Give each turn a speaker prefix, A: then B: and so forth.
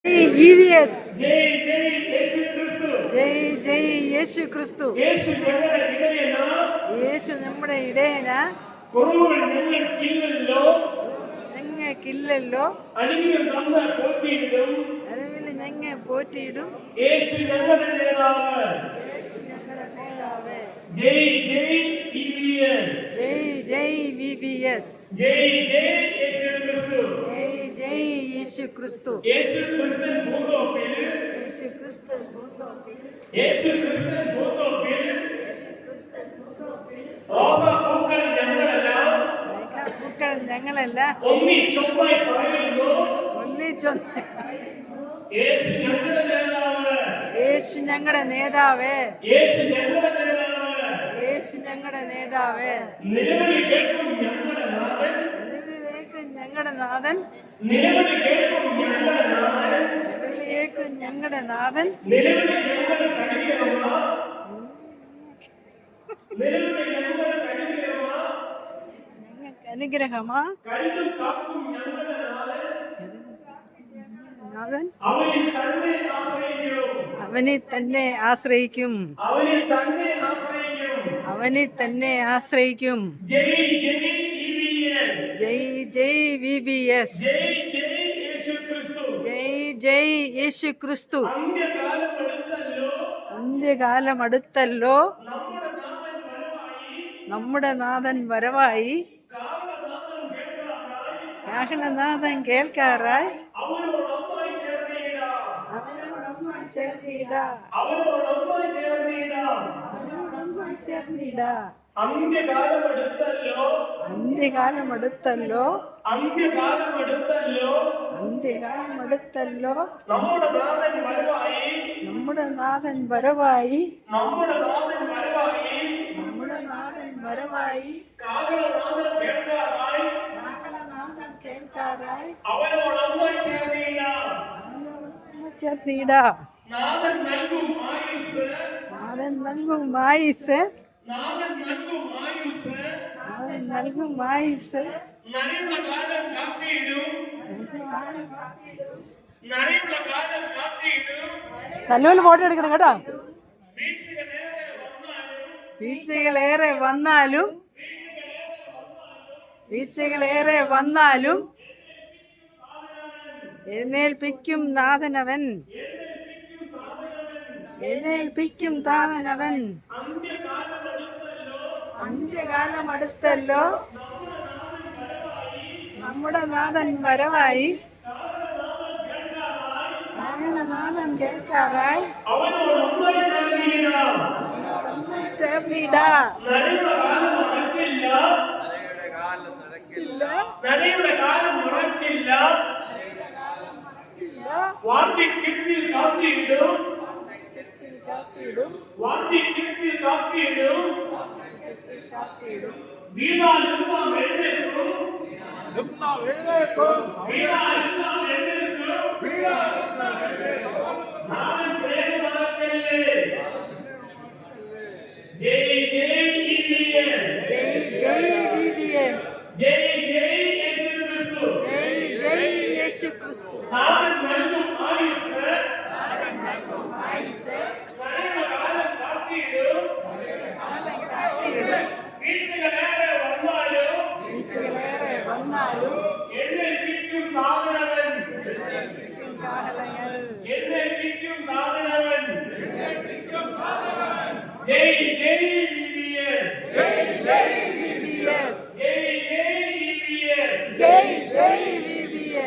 A: EVS.
B: ജയ് ജയ് യേശു ക്രിസ്തു.
A: ജയ് ജയ് യേശു ക്രിസ്തു.
B: യേശു ഞങ്ങളുടെ ഇടയന.
A: യേശു നമ്മുടെ ഇടയന.
B: കുറവുകൾ ഞങ്ങൾക്കില്ലല്ലോ.
A: ഞങ്ങൾക്കില്ലല്ലോ.
B: അനുഗ്രഹം തന്ന് പോറ്റിയിടും.
A: അറിവിൽ ഞങ്ങൾ പോറ്റിയിടും.
B: യേശു ഞങ്ങളുടെ നേതാവ്.
A: യേശു ഞങ്ങളുടെ നേതാവ്.
B: ജയ് ജയ് EVS.
A: ജയ് ജയ് VBS.
B: ജയ് ജയ് യേശു ക്രിസ്തു.
A: ജയ് ജയ് യേശു ക്രിസ്തു.
B: യേശു ക്രിസ്തൻ ഭൂതോപ്പിൽ.
A: യേശു ക്രിസ്തു ഭൂതോപ്പിൽ.
B: യേശു ക്രിസ്തൻ ഭൂതോപ്പിൽ.
A: യേശു ക്രിസ്തു ഭൂതോപ്പിൽ.
B: റോസാപ്പൂക്കൾ ഞങ്ങളെല്ലാം.
A: പൂക്കൾ ഞങ്ങളല്ല.
B: ഒന്നിച്ചൊന്നായി പറയുന്നു.
A: ഒന്നിച്ചൊന്ന്.
B: യേശു ഞങ്ങളുടെ നേതാവ്.
A: യേശു ഞങ്ങളുടെ നേതാവ്.
B: യേശു ഞങ്ങളുടെ നേതാവ്.
A: യേശു ഞങ്ങളുടെ നേതാവ്.
B: നിലവിളി കേൾക്കും ഞങ്ങളുടെ നാഥൻ.
A: നിലവിളിയേക്കും ഞങ്ങളുടെ നാഥൻ.
B: നിലവിളി കേൾക്കും ഞങ്ങളുടെ നാഥൻ.
A: നിലവിളിയേക്കും ഞങ്ങളുടെ നാഥൻ.
B: നിലവിളി ഞങ്ങൾക്ക് അനുഗ്രഹമാ. നിലവിളി ഞങ്ങൾക്ക് അനുഗ്രഹമാ.
A: ഞങ്ങൾക്ക് അനുഗ്രഹമാ.
B: കരുതും കാക്കും ഞങ്ങളുടെ നാഥൻ.
A: നാഥൻ
B: അവനിൽ തന്നെ ആശ്രയിക്കും.
A: അവനെ തന്നെ ആശ്രയിക്കും.
B: അവനിൽ തന്നെ ആശ്രയിക്കും.
A: അവനെ തന്നെ ആശ്രയിക്കും.
B: ജയ് ജയ് EVS.
A: ജയ് ജയ് VBS.
B: ജയ് ജയ് യേശു ക്രിസ്തു.
A: ജയ് ജയ് യേശു ക്രിസ്തു.
B: അന്ത്യകാലം അടുത്തല്ലോ.
A: അന്ത്യകാലം അടുത്തല്ലോ.
B: നമ്മുടെ നാഥൻ വരവായി.
A: നമ്മുടെ നാഥൻ വരവായി.
B: കാഹളനാദം കേൾക്കാറായി.
A: കാഹളനാദം കേൾക്കാറായി.
B: അവനോടൊന്നായി ചേർന്നിടാം.
A: അവനോടൊന്നായി ചേർന്നിടാം.
B: അവനോടൊന്നായി ചേർന്നിടാം.
A: അവനോടൊന്നായി ചേർന്നിടാം.
B: അന്ത്യകാലം അടുത്തല്ലോ.
A: അന്ത്യകാലം അടുത്തല്ലോ.
B: അന്ത്യകാലം അടുത്തല്ലോ.
A: അന്ത്യകാലം അടുത്തല്ലോ.
B: നമ്മുടെ നാഥൻ വരവായി.
A: നമ്മുടെ നാഥൻ വരവായി.
B: നമ്മുടെ നാഥൻ വരവായി.
A: നമ്മുടെ നാഥൻ വരവായി.
B: കാഹളനാദം കേൾക്കാറായി.
A: കാഹളനാദം കേൾക്കാറായി.
B: അവനോടൊന്നായി ചേർന്നിടാം.
A: അവനോടൊന്നായി ചേർന്നിടാം.
B: നാഥൻ നൽകും ആയുസ്.
A: നാഥൻ നൽകും ആയുസ്.
B: നാഥൻ നൽകും ആയുസ്.
A: നാഥൻ നൽകും ആയുസ്.
B: നരയുള്ള കാലം കാത്തിയിടും. നരയുള്ള കാലം കാത്തിയിടും.
A: നല്ലപോലെ ഫോട്ടോ എടുക്കണം കേട്ടോ.
B: വീഴ്ചകളേറെ വന്നാലും.
A: വീഴ്ചകളേറെ വന്നാലും എഴുന്നേൽപ്പിക്കും നാഥനവൻ. എഴുന്നേൽപ്പിക്കും താതനവൻ. അന്ത്യകാലം അടുത്തല്ലോ. നമ്മുടെ നാഥൻ വരവായി. കാഹളനാദം കേൾക്കാറായി.
B: അവനോടൊന്നായി ചേർന്നിടാം.
A: ചേർന്നിടാം.
B: നരയുടെ കാലം മറക്കില്ല. വാർദ്ധക്യത്തിൽ കാത്തിയിടും. വാർദ്ധക്യത്തിൽ കാത്തിയിടും. വീണാലും നാം എഴുന്നേൽക്കും. വീണാലും നാം എഴുന്നേൽക്കും. നാഥൻ സ്നേഹം മറക്കല്ലേ. ജയ് ജയ് EVS.
A: ജയ് ജയ് VBS.
B: ജയ് ജയ് യേശു ക്രിസ്തു.
A: ജയ് ജയ് യേശു ക്രിസ്തു.
B: നാഥൻ നൽകും ആയുസ്.
A: ആയുസ്.
B: നരയുടെ കാലം കാത്തിയിടും. വീഴ്ചകളേറെ വന്നാലും.
A: വീഴ്ചകളേറെ വന്നാലും
B: എഴുന്നേൽപ്പിക്കും നാഥനവൻ.
A: കാഹളങ്ങൾ.
B: എഴുന്നേൽപ്പിക്കും നാഥൻ.